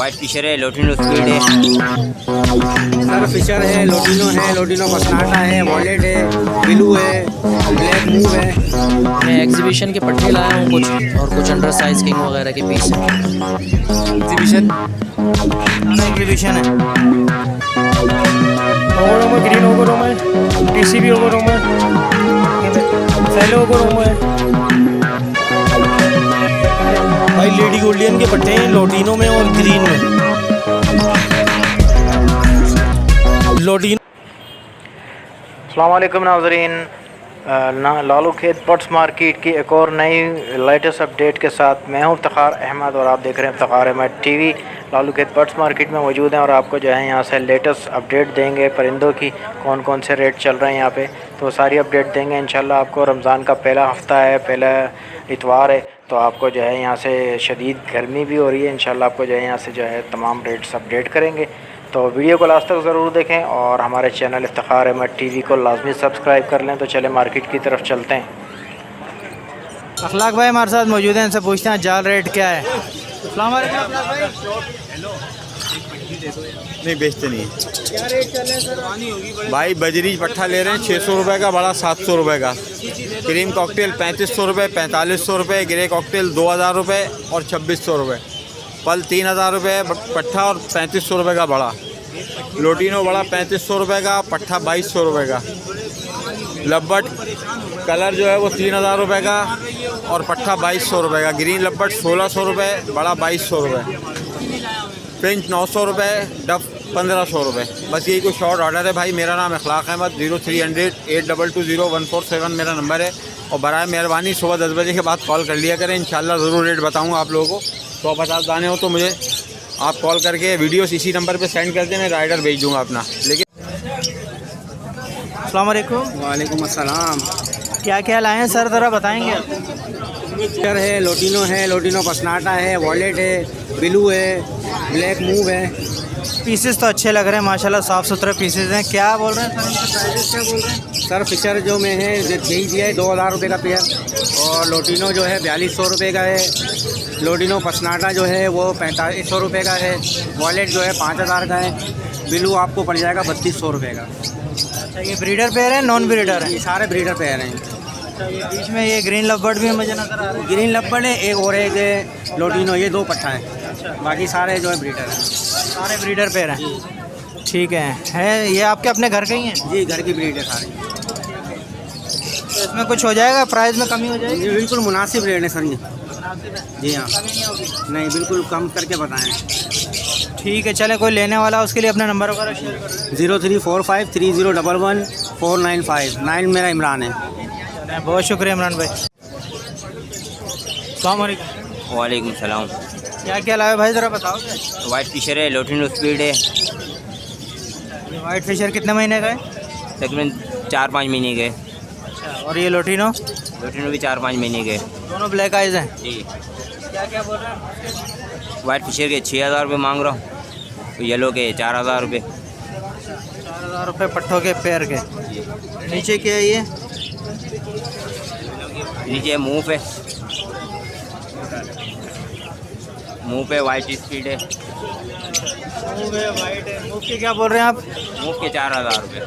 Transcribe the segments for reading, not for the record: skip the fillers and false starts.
White Fisher है, lutino speed है, sir Fisher है, लोटिनो पसनाटा है, वॉलेट है, ब्लू है, ब्लैक मूव है। मैं एग्जीबिशन के पट्टे लाया हूँ कुछ, और कुछ अंडर साइज किंग वगैरह के पीस हैं। एग्जीबिशन है। ओगोरोमो ग्रीन ओगोरोमो है, टीसीबी ओगोरोमो है, सेलो ओगोरोमो है। भाई लेडी गोल्डियन के पट्टे हैं लोटिनो में और ग्रीन में। लोटिनो। अस्सलाम वालेकुम नाज़रीन, लालू खेत बर्ड्स मार्केट की एक और नई लेटेस्ट अपडेट के साथ मैं हूं इफ्तिखार अहमद और आप देख रहे हैं इफ्तिखार अहमद टीवी। लालू खेत बर्ड्स मार्केट में मौजूद हैं और आपको जो है यहाँ से लेटेस्ट अपडेट देंगे परिंदों की, कौन कौन से रेट चल रहे हैं यहाँ पे, तो सारी अपडेट देंगे इंशाल्लाह आपको। रमज़ान का पहला हफ़्ता है, पहला इतवार है, तो आपको जो है यहाँ से शदीद गर्मी भी हो रही है। इंशाल्लाह आपको जो है यहाँ से जो है तमाम रेट्स अपडेट करेंगे, तो वीडियो को लास्ट तक ज़रूर देखें और हमारे चैनल इफ्तिखार अहमद टीवी को लाजमी सब्सक्राइब कर लें। तो चले मार्केट की तरफ चलते हैं। अखलाक भाई हमारे साथ मौजूद हैं, इनसे पूछते हैं जाल रेट क्या है। अस्सलाम वालेकुम अखलाक भाई। नहीं बेचते नहीं क्या रेट चल रहे हैं सर? भाई। बजरी पट्ठा ले रहे हैं 600 रुपये का, बड़ा 700 रुपये का, क्रीम कॉकटेल 3500 रुपये, 4500 रुपये, ग्रे कॉकटेल 2000 रुपये और 2600 रुपये, पल 3000 रुपये पट्ठा और 3500 रुपये का बड़ा, लोटिनो बड़ा 3500 रुपये का, पट्ठा 2200 रुपये का, लब्बट कलर जो है वो 3000 रुपये का और पट्ठा 2200 रुपये का, ग्रीन लब्बट 1600 रुपये, बड़ा 2200 रुपये, फ्रेंच 900 रुपये, डफ 1500 रुपये। बस यही कुछ शॉर्ट ऑर्डर है भाई। मेरा नाम अखलाक अहमद, 0300 8220 मेरा नंबर है और बराए मेहरबानी सुबह 10 बजे के बाद कॉल कर लिया करें। इंशाल्लाह ज़रूर रेट बताऊँगा आप लोगों को। 150 दाने हो तो मुझे आप कॉल करके वीडियोस इसी नंबर पे सेंड कर दें, मैं राइडर भेज दूँगा अपना। लेकिन अस्सलाम वालेकुम। वालेकुम अस्सलाम। क्या क्या लाए हैं सर, ज़रा बताएंगे? फिशर है, लोटिनो पसनाटा है, वॉलेट है, ब्लू है, ब्लैक मूव है। पीसेस तो अच्छे लग रहे हैं माशाल्लाह, साफ़ सुथरे पीसेस हैं। क्या बोल रहे हैं सर, इनका प्राइस क्या बोल रहे हैं? सर फिशर जो में है यही दिया है 2000 रुपये का पेयर, और लोटिनो जो है 4200 रुपये का है, लोटिनो पसनाटा जो है वो 4500 रुपये का है, वॉलेट जो है 5000 का है, ब्लू आपको पड़ जाएगा 3200 रुपये का। अच्छा, ये ब्रीडर पेयर है, नॉन ब्रीडर है? ये सारे ब्रीडर पेयर हैं। अच्छा, ये बीच में ये ग्रीन लवबर्ड भी मुझे नज़र आ रहा है। ग्रीन लब्बड़ है एक और एक लोटिनो, ये 2 पट्टा है, बाकी सारे जो है ब्रीडर हैं। सारे ब्रीडर पेयर हैं, ठीक है। ये आपके अपने घर के ही हैं? जी घर की ब्रीड है सारी। तो इसमें कुछ हो जाएगा, प्राइस में कमी हो जाएगी? ये बिल्कुल मुनासिब रेट है सर ये। जी हाँ, नहीं बिल्कुल कम करके बताएं। ठीक है, चले कोई लेने वाला उसके लिए अपना नंबर वगैरह शेयर कर दें। 03453011 9 मेरा इमरान है। बहुत शुक्रिया इमरान भाई। अस्सलाम वालेकुम। वालेकुम सलाम। क्या क्या लाए भाई, ज़रा बताओ। वाइट फिशर है, लोटिनो स्पीड है, ये वाइट फिशर कितने महीने का है? तकरीबन 4-5 महीने के। अच्छा, और ये लोटिनो? लोटिनो भी 4-5 महीने के। दोनों ब्लैक आइज हैं। जी। क्या क्या बोल रहे हैं? वाइट फिशर के 6000 रुपये मांग रहा हूँ, येलो के 4000 रुपये। 4000 रुपये पट्ठों के पेयर के। नीचे क्या है ये? नीचे मुँह पे वाइट स्पीड है, वाइट है। मुँह के क्या बोल रहे हैं आप? मुँह के 4000 रुपये।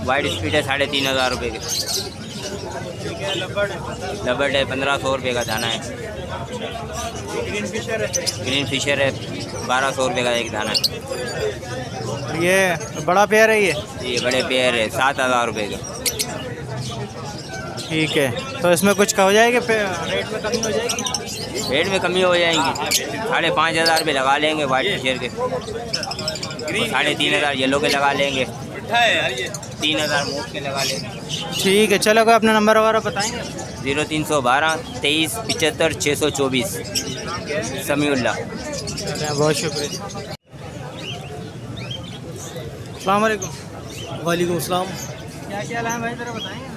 वाइट स्पीड है 3500 रुपये के। लबड़ है 1500 रुपये का दाना है। ग्रीन फिशर है? ग्रीन फिशर है 1200 रुपये का एक दाना है। ये बड़ा पेयर है ये? ये बड़े पेयर है 7000 रुपये के। ठीक है, तो इसमें कुछ का हो जाएगा, रेट में कमी हो जाएगी? रेट में कमी हो जाएंगी, 5500 रुपये लगा लेंगे वाइट फिशर के, 3500 येलो के लगा लेंगे, 3000 मूव के लगा लेंगे। ठीक है, चलो कोई अपना नंबर वगैरह बताएंगे? 0312 23 75 624 समीउल्लाह। बहुत शुक्रिया। अस्सलाम वालेकुम। वालेकुम अस्सलाम। क्या क्या लाए भाई, ज़रा बताएंगे?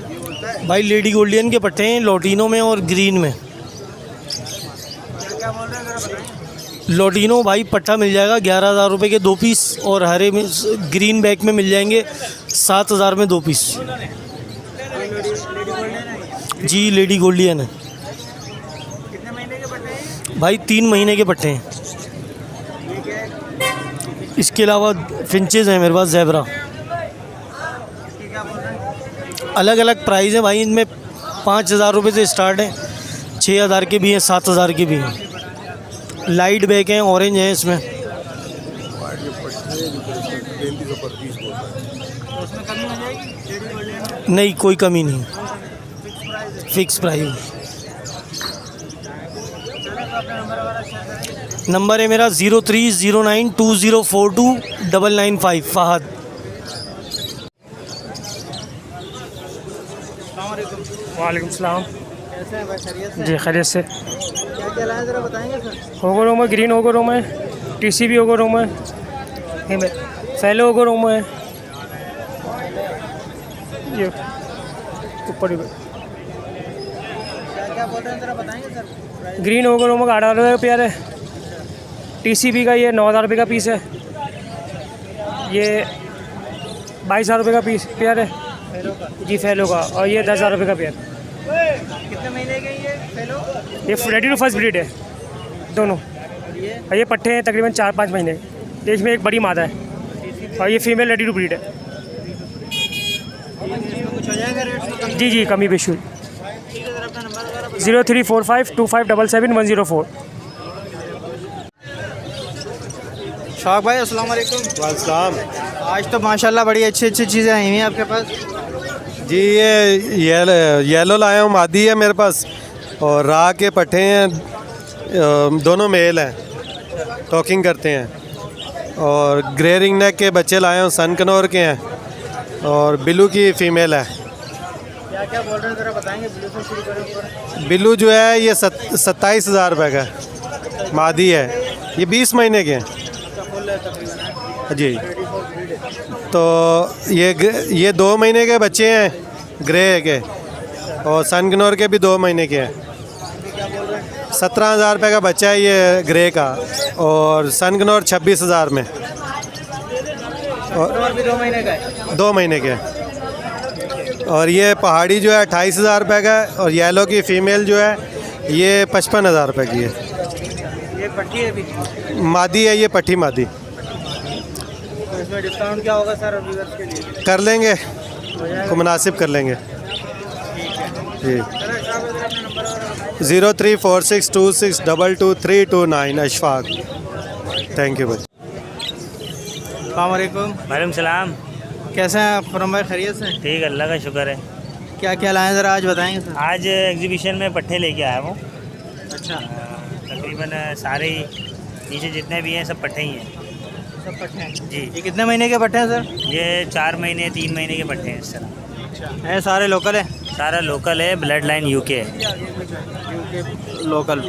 भाई लेडी गोल्डियन के पट्टे हैं लोटिनो में और ग्रीन में। क्या क्या बोल रहे हैं, ज़रा बताएंगे? लोटिनो भाई पट्टा मिल जाएगा 11000 रुपये के 2 पीस, और हरे में ग्रीन बैग में मिल जाएंगे 7000 में 2 पीस। जी लेडी गोल्डियन है। कितने महीने के पट्टे हैं? भाई 3 महीने के पट्टे हैं। इसके अलावा फिंचेस हैं मेरे पास, ज़ेब्रा। अलग अलग प्राइस है भाई, इनमें 5,000 रुपये से स्टार्ट है, 6,000 के भी हैं, 7,000 के भी हैं। लाइट बैक हैं, ऑरेंज हैं इसमें। नहीं, कोई कमी नहीं, फिक्स प्राइस। नंबर है मेरा 030920429995 फ़हद। वालेकुम सलाम। कैसे हैं भाई, खैरियत से? जी खैरियत से। क्या क्या लाए ज़रा बताएंगे सर? होगो रूम है, ग्रीन होगो रूम है, TCB होगो रूम है, फैलो होगो रूम है, ये ऊपर ही क्या क्या बोल रहे हैं ज़रा बताएंगे सर? ग्रीन होगो रूम का 8,000 रुपये का पेयर है। TCB का ये 9,000 रुपये का पीस है। ये 22,000 रुपये का पीस पेयर है जी, फैलो का। और ये 10,000 रुपये का पेयर। कितने महीने के ये फेलो? ये रेडी टू फर्स्ट ब्रीड है दोनों। और ये पट्टे हैं तकरीबन 4-5 महीने। इसमें एक बड़ी मादा है और ये फीमेल रेडी टू ब्रीड है। कुछ हो जाएगा रेट में? जी जी, कमी बेशुल। ठीक है सर, अपना नंबर वगैरह 034525777104। शौक भाई अस्सलाम वालेकुम। वालेकुम। आज तो माशाल्लाह बड़ी अच्छी अच्छी चीज़ें आई हुई हैं आपके पास। जी ये येलो लाया हूँ, मादी है मेरे पास, और राह के पट्टे हैं, दोनों मेल हैं, टॉकिंग करते हैं। और ग्रे रिंग नेक के बच्चे लाए हूँ, सन कनौर के हैं, और बिल्लू की फ़ीमेल है। क्या क्या बोल रहे हैं ज़रा बताएंगे? बिल्लू से शुरू करें ऊपर। बिल्लू जो है ये 27,000 रुपये का मादी है, ये 20 महीने के हैं जी। तो ये 2 महीने के बच्चे हैं ग्रे के, और सन कनौर के भी 2 महीने के हैं। 17,000 रुपये का बच्चा है ये ग्रे का, और सन कनौर 26,000 में, और भी 2 महीने का है। 2 महीने के। और ये पहाड़ी जो है 28,000 रुपये का है, और येलो की फ़ीमेल जो है ये 55,000 रुपये की है। ये पट्टी है भी, मादी है ये, पट्टी मादी। तो इसमें डिस्काउंट क्या होगा सर व्यूअर्स के लिए? कर लेंगे, को मुनासिब कर लेंगे जी। 034626222329 अशफाक। थैंक यू भाई। अस्सलाम वालेकुम। वालेकुम सलाम। कैसे हैं आप खुरम भाई, खैरियत से? ठीक, अल्लाह का शुक्र है। क्या क्या लाए ज़रा आज बताएंगे सर? आज एग्जीबिशन में पट्टे लेके आया हूँ। अच्छा, तकरीबन सारे नीचे जितने भी हैं सब पट्टे ही हैं। सब पट्टे हैं जी। ये कितने महीने के पट्टे हैं सर? ये 4 महीने 3 महीने के पट्टे हैं इस तरह। है सारे लोकल है? सारा लोकल है, ब्लड लाइन UK है। लोकल,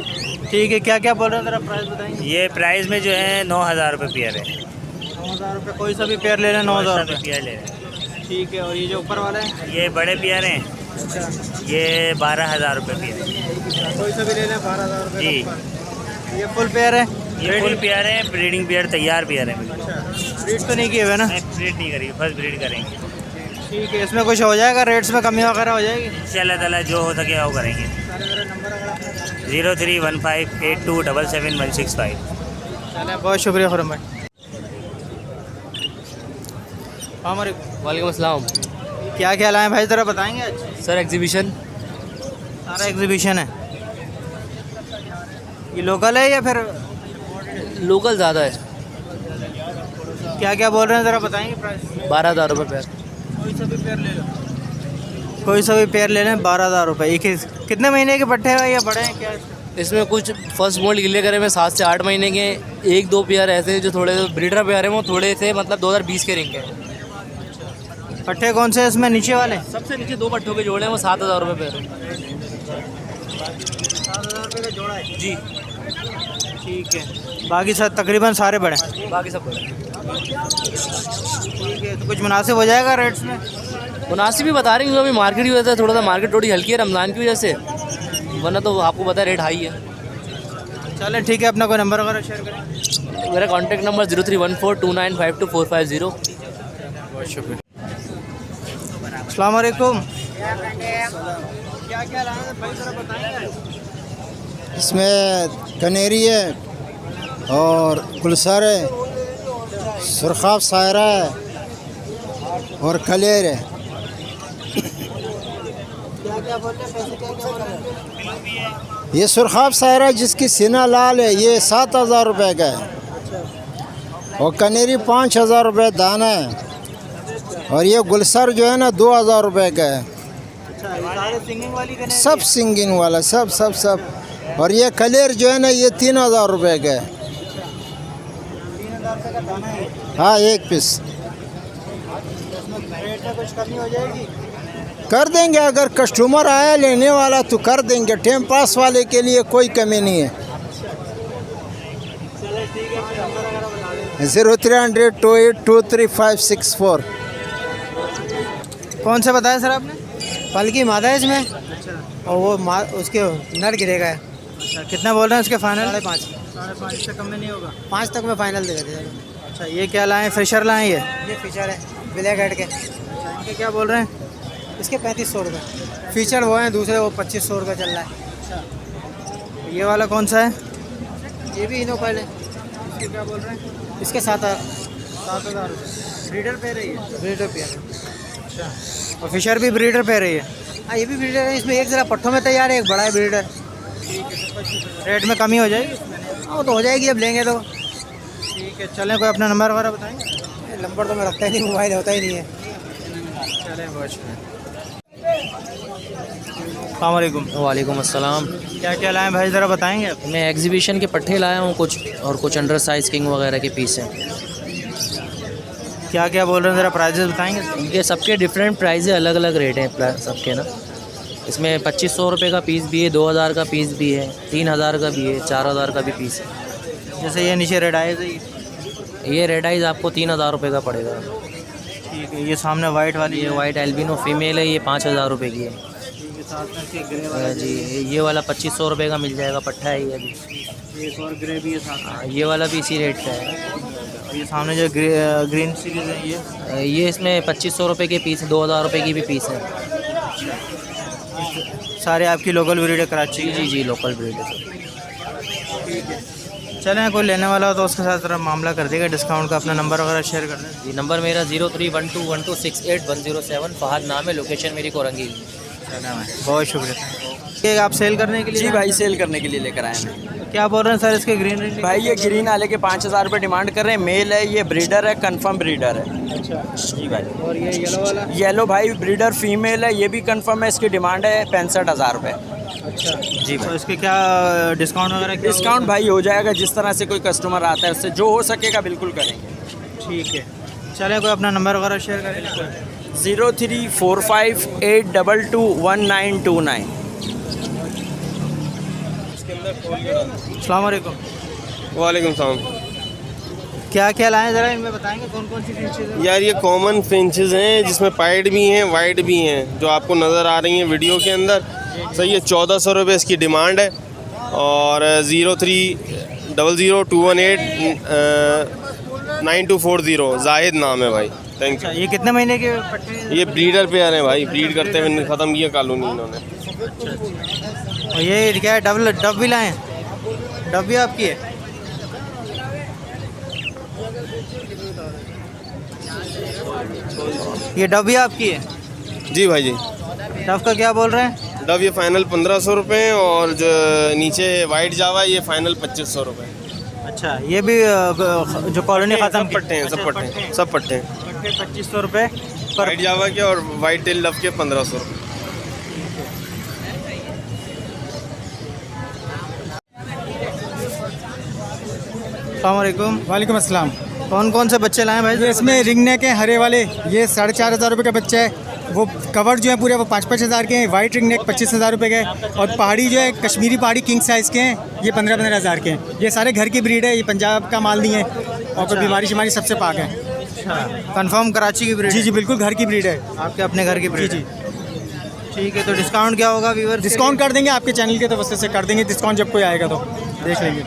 ठीक है। क्या क्या बोल रहे हैं ज़रा प्राइस बताएंगे? ये प्राइस में जो है 9,000 रुपये पेयर है। 9,000 रुपये, कोई सा भी पेयर ले लें 9,000 रुपये। पेयर ले रहे हैं। ठीक है। और ये जो ऊपर वाला है? ये बड़े पेयर हैं, अच्छा, ये 12,000 रुपये पेयर है कोई सा भी ले लें 12,000 रुपये। जी। ये फुल पेयर है? ये फुल पेयर है, ब्रीडिंग पेयर, तैयार पेयर है। ब्रीड तो नहीं किए हुए ना? नहीं, ब्रीड नहीं करी, फर्स्ट ब्रीड करेंगे। ठीक है। इसमें कुछ हो जाएगा, रेट्स में कमी वगैरह हो जाएगी? इंशाल्लाह ताला जो हो सके वो करेंगे। 031582777165। चलें, बहुत शुक्रिया खुरम भाई। वालेकुम अस्सलाम। क्या क्या लाएँ भाई, ज़रा बताएंगे आज? सर एग्जीबिशन सारा एग्जीबिशन है। ये लोकल है या फिर लोकल ज़्यादा है। क्या क्या बोल रहे हैं ज़रा बताएंगे प्राइस? 12,000 रुपये पेयर। कोई सा भी पेयर ले लो, कोई सा भी पेयर ले लें 12,000 रुपये। एक कितने महीने के पट्टे हैं या बड़े हैं क्या? इसमें कुछ फर्स्ट मोल्ड गिले करे में 7 से 8 महीने के, 1-2 पेयर ऐसे हैं जो थोड़े ब्रीडर पेयर हैं, वो थोड़े से मतलब 2020 के रिंग के। पट्टे कौन से हैं इसमें, नीचे वाले? सबसे नीचे 2 पट्टों के जोड़े हैं, वो 7,000 रुपये पेयर है। 7,000 रुपये का जोड़ा है जी। ठीक है। बाकी सब तकरीबन सारे बड़े हैं? बाकी सब बड़े। ठीक है। तो कुछ मुनासिब हो जाएगा रेट्स में? मुनासिब भी बता रही हूँ, अभी मार्केट की वजह से थोड़ा सा मार्केट थोड़ी हल्की है रमज़ान की वजह से, वरना तो आपको पता है रेट हाई है। चलें ठीक है। अपना कोई नंबर वगैरह शेयर करें? मेरा कॉन्टैक्ट नंबर 0314295245 बहुत शुक्रिया। अस्सलाम वालेकुम। क्या क्या लाए भाई, ज़रा बताएंगे? इसमें कनेरी है और गुलसर है, सुरखाब सायरा है और कलेर है। ये सुरखाब सायरा जिसकी सीना लाल है ये 7,000 रुपये का है और कनेरी 5,000 रुपये दाना है और ये गुलसर जो है ना 2,000 रुपये का है। सब सिंगिंग वाला सब सब सब। और ये कलेर जो है ना ये 3,000 रुपये का है। हाँ, एक पीस। कर देंगे, अगर कस्टमर आया लेने वाला तो कर देंगे। टाइम पास वाले के लिए कोई कमी नहीं है। 030028236564। कौन सा बताया सर आपने? पल की मादा है इसमें और वो उसके नर गिरेगा है। अच्छा, कितना बोल रहे हैं उसके फाइनल? 5.5 इससे कम में नहीं होगा। 5 तक में फाइनल दे देते हैं। अच्छा, ये क्या लाएँ? फिशर लाएँ? ये फिशर है ब्लैक हेड के। इनके क्या बोल रहे हैं? इसके 3500 रुपये। फीचर वो हैं दूसरे, वो 2500 रुपये चल रहा है। अच्छा, ये वाला कौन सा है? ये भी इनो पहले। इसके क्या बोल रहे हैं? इसके 7,000 रुपये। ब्रीडर पे रही है? ब्रीडर पे। अच्छा, और फिशर भी ब्रीडर पे रही है? हाँ, ये भी ब्रीडर है। इसमें एक ज़रा पट्टों में तैयार है, एक बड़ा है ब्रीडर। रेट में कमी हो जाएगी? हाँ, वो तो हो जाएगी अब लेंगे तो। ठीक है, चलें। कोई अपना नंबर वगैरह बताएंगे? नंबर तो मैं रखता ही नहीं, मोबाइल होता ही नहीं है। चलें, बहुत शुक्रिया। अस्सलामुअलैकुम। वालेकुम अस्सलाम। क्या क्या लाएँ भाई, ज़रा बताएंगे? मैं एग्जीबिशन के पट्टे लाया हूँ कुछ, और कुछ अंडर साइज़ किंग वगैरह के पीस हैं। क्या क्या बोल रहे हैं, ज़रा प्राइजेस बताएंगे? इनके सबके डिफरेंट प्राइस है, अलग अलग रेट हैं सबके ना। इसमें 2500 रुपये का पीस भी है, 2000 का पीस भी है, 3000 का भी है, 4000 का भी पीस है। जैसे ये नीचे रेड आइज है, ये रेड आइज आपको 3000 रुपये का पड़ेगा। ठीक है। ये सामने वाइट वाली, ये वाइट एल्बिनो फीमेल है, ये 5000 रुपये की है। जी, ये वाला 2500 रुपये का मिल जाएगा, पट्टा है ये अभी। एक और ग्रे भी है साथ। हाँ, ये वाला भी इसी रेट का है। ये सामने जो ग्रीन सीरीज है, ये इसमें 2500 रुपये के पीस है, 2000 रुपये की भी पीस है। सारे आपकी लोकल ब्रीड है कराची? जी, लोकल ब्रीड है। चलें, कोई लेने वाला हो तो उसके साथ ज़रा मामला कर देगा डिस्काउंट का। अपना नंबर वगैरह शेयर कर दें। जी, नंबर मेरा 03121268 फ़हद नाम है, लोकेशन मेरी कोरंगी। बहुत शुक्रिया। ये आप सेल करने के लिए? जी भाई, सेल करने के लिए लेकर आए हैं। क्या बोल रहे हैं सर इसके ग्रीन रिंग? भाई ये ग्रीन वाले के 5000 रुपये डिमांड कर रहे हैं। मेल है, ये ब्रीडर है, कंफर्म ब्रीडर है। अच्छा जी भाई। और ये येलो वाला? येलो भाई ब्रीडर फीमेल है, ये भी कंफर्म है। इसकी डिमांड है 65,000 रुपये। अच्छा जी भाई। तो इसके क्या डिस्काउंट वगैरह? डिस्काउंट भाई हो जाएगा, जिस तरह से कोई कस्टमर आता है उससे जो हो सकेगा बिल्कुल करेंगे। ठीक है। चलें, कोई अपना नंबर वगैरह शेयर करें? 034582212929। अस्सलाम वालेकुम। वालेकुम सलाम। क्या क्या लाएँ ज़रा इनमें बताएंगे? कौन कौन सी फिंचेस हैं? यार ये कॉमन फिंचेस हैं, जिसमें पाइड भी हैं, वाइट भी हैं, जो आपको नज़र आ रही हैं वीडियो के अंदर। सही है, 1400 रुपये इसकी डिमांड है। और 0300218924 जाहिद नाम है भाई। Thank you. ये कितने महीने के पट्टे हैं? ये ब्रीडर पे आ रहे हैं भाई, ब्रीड करते हुए ख़त्म किया कॉलोनी इन्होंने। और ये क्या है, डब भी लाएँ? डब भी आपकी है? ये डब भी आपकी है? जी भाई जी। डब का क्या बोल रहे हैं? डब ये फ़ाइनल 1500 रुपये, और जो नीचे वाइट जावा ये फ़ाइनल 2500 रुपये। अच्छा, ये भी जो कॉलोनी ख़त्म पट्टे हैं, सब पट्टे हैं, सब पट्टे हैं। 2500 रुपये वाइट जावा के और वाइट टेल डब के 1500 रुपये। अस्सलामुअलैकुम। वालेकुम अस्सलाम। कौन कौन से बच्चे लाए भाई? ये इसमें रिंग नेक है, हरे वाले, ये 4500 रुपये का बच्चा है। वो कवर जो है पूरे वो 5-5 हज़ार के हैं। वाइट रिंग नेक 25,000 रुपये के। और पहाड़ी जो है कश्मीरी पहाड़ी किंग साइज़ के हैं, ये 15-15 हज़ार के हैं। ये सारे घर की ब्रीड है, ये पंजाब का माल नहीं है, और कोई बीमारी शिमारी सबसे पाक है। कंफर्म कराची की ब्रीड? जी जी, बिल्कुल घर की ब्रीड है, आपके अपने घर की ब्रीड? जी। ठीक है, तो डिस्काउंट क्या होगा व्यूअर्स? डिस्काउंट कर देंगे, आपके चैनल के तरफ से कर देंगे डिस्काउंट, जब कोई आएगा तो देख लेंगे।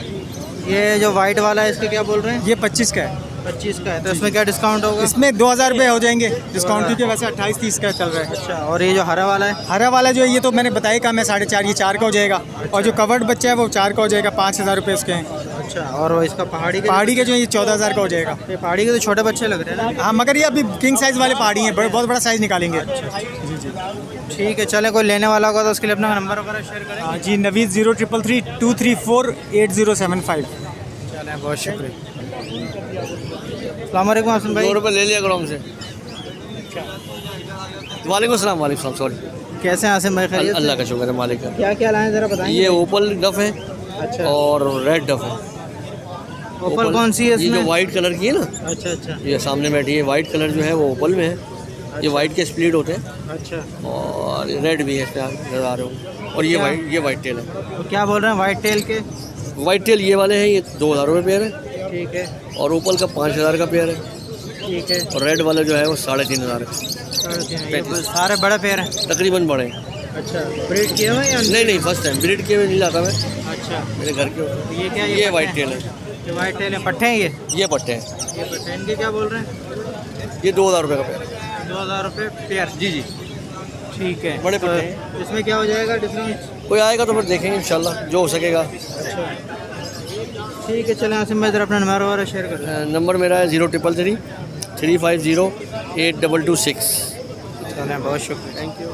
ये जो वाइट वाला है इसके क्या बोल रहे हैं? ये 25 का है। 25 का है, तो इसमें क्या डिस्काउंट होगा? इसमें 2000 रुपये हो जाएंगे डिस्काउंट, क्योंकि वैसे 28-30 का चल रहा है। अच्छा, और ये जो हरा वाला है? हरा वाला जो है ये तो मैंने बताया कम है 4.5, ये 4 का हो जाएगा। और जो कवर्ड बच्चा है वो 4 का हो जाएगा, 5000 रुपये उसके हैं। अच्छा, और वो इसका पहाड़ी के जो है ये 14000 का हो जाएगा। ये पहाड़ी के तो छोटे बच्चे लग रहे हैं ना? हाँ, मगर ये अभी किंग साइज़ वाले पहाड़ी हैं, बहुत बड़ा साइज़ निकालेंगे। जी जी, ठीक है। चले, कोई लेने वाला होगा तो उसके लिए अपना नंबर वगैरह शेयर करें। हाँ जी, नवीद 0333 234 8075। चलें, बहुत शुक्रिया। अस्सलाम वालेकुम हसन भाई। 2 रुपये ले लिया करो हमसे। वालेकुम सलाम। वालेकुम सॉरी। कैसे हैं आसिम भाई? खैरियत से? अल्लाह का शुक्र है मालिक का। क्या क्या लाएं ज़रा बताएं। ये ओपल डफ है। अच्छा। और रेड डफ है। ओपल कौन सी है इसमें? ये जो वाइट कलर की है ना। अच्छा अच्छा। ये सामने बैठी है, वाइट कलर जो है वो ओपल में है। ये वाइट के स्प्लिट होते हैं। अच्छा। और रेड भी है इसमें नज़र आ रहे हो। और ये वाइट टेल है। तो क्या बोल रहे हैं वाइट टेल के? वाइट टेल ये वाले हैं, ये 2000 रुपये पेयर है। ठीक है। और ओपल का 5000 का पेयर है। ठीक है। और रेड वाला जो है वो 3500 है। सारे बड़े पेयर हैं तकरीबन बड़े हैं। अच्छा, ब्रीड किए हुए या? नहीं, फर्स्ट टाइम ब्रीड किए हुए नहीं लाता मैं। अच्छा, मेरे घर के होते हैं। ये क्या? ये वाइट टेल है। ये वाइट टेल है, पट्टे हैं ये पट्टे हैं। ये पट्टे, इनके क्या बोल रहे हैं? ये 2000 रुपये का पेयर है। 2000 रुपये पेयर? जी जी, ठीक है। बड़े तो पट्टे हैं। इसमें क्या हो जाएगा डिफरेंस? कोई आएगा तो फिर देखेंगे इंशाल्लाह जो हो सकेगा। ठीक है, चलें आसिम भाई, ज़रा अपना नंबर वगैरह शेयर कर दें। नंबर मेरा है 0333 350 8226। चलें, बहुत शुक्रिया, थैंक यू।